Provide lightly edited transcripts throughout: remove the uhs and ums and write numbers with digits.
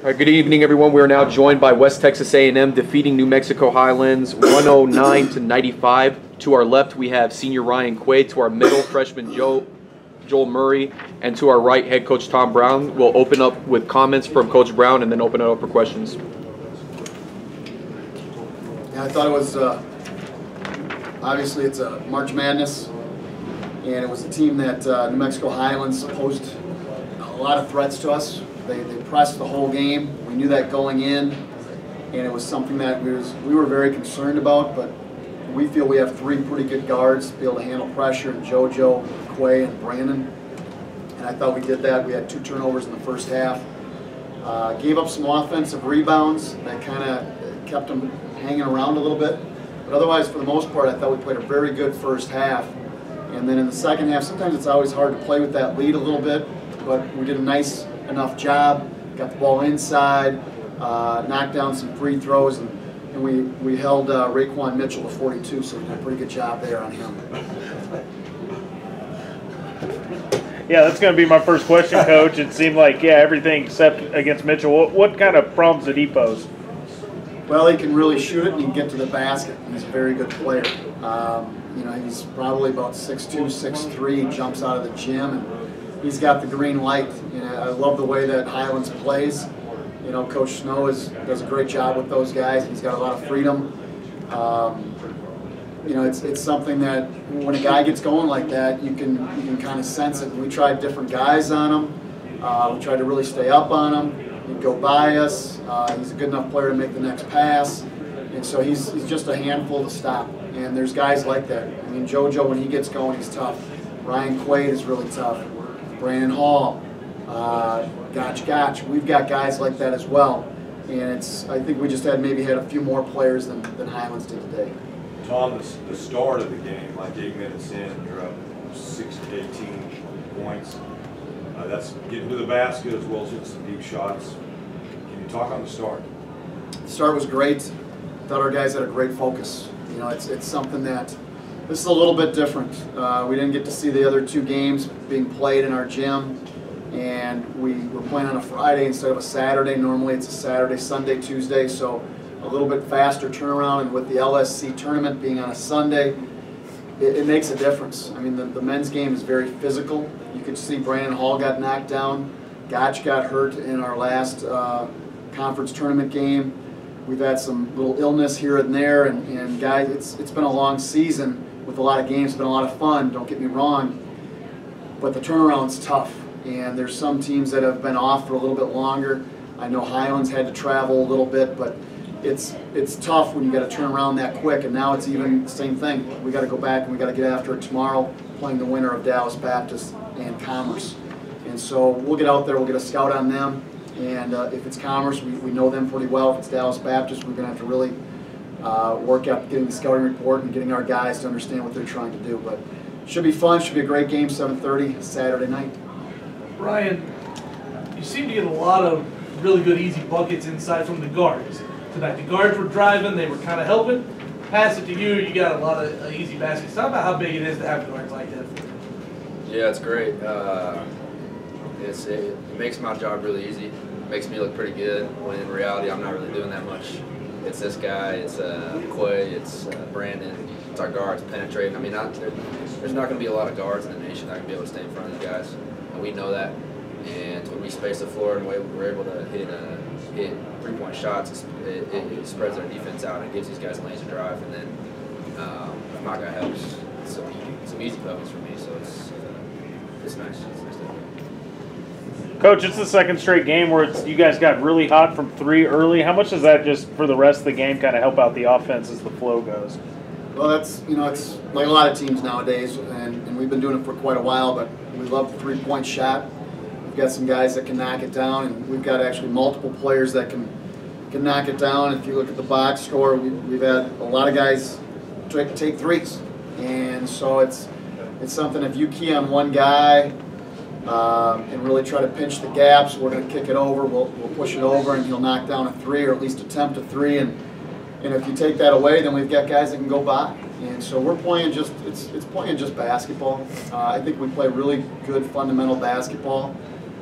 All right, good evening, everyone. We are now joined by West Texas A&M defeating New Mexico Highlands 109-95. To our left, we have senior Ryan Quaid. To our middle, freshman Joel Murray. And to our right, head coach Tom Brown. We'll open up with comments from Coach Brown and then open it up for questions. Yeah, I thought it was, obviously it's a March Madness, and it was a team that New Mexico Highlands posed a lot of threats to us. They pressed the whole game. We knew that going in, and it was something that we were very concerned about, but we feel we have three pretty good guards to be able to handle pressure, and JoJo, Quay, and Brandon. And I thought we did that. We had 2 turnovers in the first half. Gave up some offensive rebounds that kind of kept them hanging around a little bit. But otherwise, for the most part, I thought we played a very good first half. And then in the second half, sometimes it's always hard to play with that lead a little bit, but we did a nice enough job, got the ball inside, knocked down some free throws, and we held Raekwon Mitchell to 42, so we did a pretty good job there on him. Yeah, that's going to be my first question, Coach. It seemed like, everything except against Mitchell. What kind of problems did he pose? Well, he can really shoot it and he can get to the basket. He's a very good player. He's probably about 6'2", 6'3", he jumps out of the gym, and he's got the green light. I love the way that Highlands plays. Coach Snow does a great job with those guys. He's got a lot of freedom. It's something that when a guy gets going like that, you can kind of sense it. We tried different guys on him. We tried to really stay up on him. He'd go by us. He's a good enough player to make the next pass. And so he's just a handful to stop. And there's guys like that. I mean, JoJo, when he gets going, he's tough. Ryan Quaid is really tough. Brandon Hall, Gotch. We've got guys like that as well. And I think we just had a few more players than Highlands did today. Tom, the start of the game, like 8 minutes in, you're up 6-18 points. That's getting to the basket as well as hitting some deep shots. Can you talk on the start? The start was great. I thought our guys had a great focus. It's something that this is a little bit different. We didn't get to see the other 2 games being played in our gym, and we were playing on a Friday instead of a Saturday. Normally it's a Saturday, Sunday, Tuesday, so a little bit faster turnaround. And with the LSC tournament being on a Sunday, it makes a difference. I mean, the men's game is very physical. You could see Brandon Hall got knocked down. Gotch got hurt in our last conference tournament game. We've had some little illness here and there, and guys, it's been a long season with a lot of games. It's been a lot of fun, don't get me wrong, but the turnaround's tough, and there's some teams that have been off for a little bit longer. I know Highlands had to travel a little bit, but it's tough when you got to turn around that quick, and now it's even the same thing. We got to go back and we got to get after it tomorrow, playing the winner of Dallas Baptist and Commerce. And so we'll get out there, we'll get a scout on them, and if it's Commerce, we know them pretty well. If it's Dallas Baptist, we're going to have to really work out getting the scouting report and getting our guys to understand what they're trying to do. But it should be fun, should be a great game, 7:30 Saturday night. Ryan, you seem to get a lot of really good easy buckets inside from the guards tonight. The guards were driving, they were kind of helping. Pass it to you, you got a lot of easy baskets. Talk about how big it is to have guards like that. Yeah, it's great. It makes my job really easy. It makes me look pretty good, when in reality I'm not really doing that much. It's this guy, it's Quay, it's Brandon, it's our guards penetrating. I mean, there's not going to be a lot of guards in the nation that can be able to stay in front of these guys, and we know that. And when we space the floor and we're able to hit 3-point shots, it spreads our defense out and it gives these guys lanes to drive. And then if my guy helps, it's some easy buckets for me. So it's nice. It's nice to Coach, it's the second straight game where you guys got really hot from 3 early. How much does that just for the rest of the game kind of help out the offense as the flow goes? Well, it's like a lot of teams nowadays, and we've been doing it for quite a while, but we love the 3-point shot. We've got some guys that can knock it down, and we've got actually multiple players that can knock it down. If you look at the box score, we've had a lot of guys take threes, and so it's something. If you key on one guy and really try to pinch the gaps, we're going to kick it over. We'll push it over, and he'll knock down a 3 or at least attempt a 3. And if you take that away, then we've got guys that can go by. And so we're playing it's playing just basketball. I think we play really good fundamental basketball.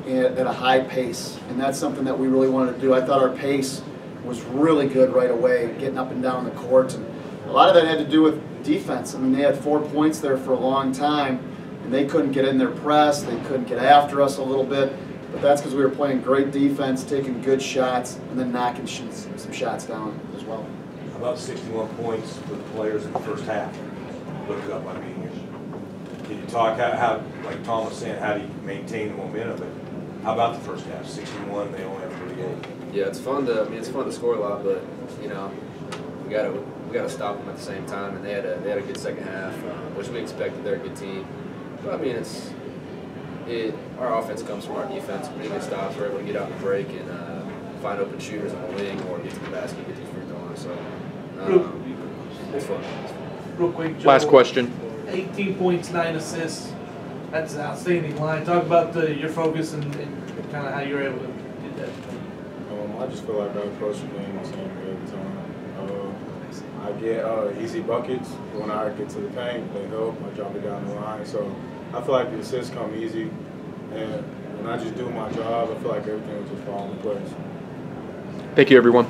at a high pace, and that's something that we really wanted to do. I thought our pace was really good right away, getting up and down the court, and a lot of that had to do with defense. I mean, they had 4 points there for a long time, and they couldn't get in their press, they couldn't get after us a little bit, but that's because we were playing great defense, taking good shots, and then knocking some shots down as well. About 61 points for the players in the first half. Look it up. I mean, can you talk how like Tom was saying, how do you maintain the momentum? But how about the first half? 61, they only have 38. Yeah, it's fun to. I mean, it's fun to score a lot, but we gotta stop them at the same time. And they had a good second half, which we expected. They're a good team, but I mean, our offense comes from our defense. Pretty good stops. We're able to get out in the break and find open shooters on the wing or get to the basket, get these free throw lines. So it's fun. Real quick, Joe, Last question. 18 points, 9 assists. That's an outstanding line. Talk about your focus and kind of how you were able to do that. I just feel like I approach the game the same way every time. I get easy buckets. When I get to the paint, they help. I drop it down the line. So I feel like the assists come easy. And when I just do my job, I feel like everything will just fall into place. Thank you, everyone.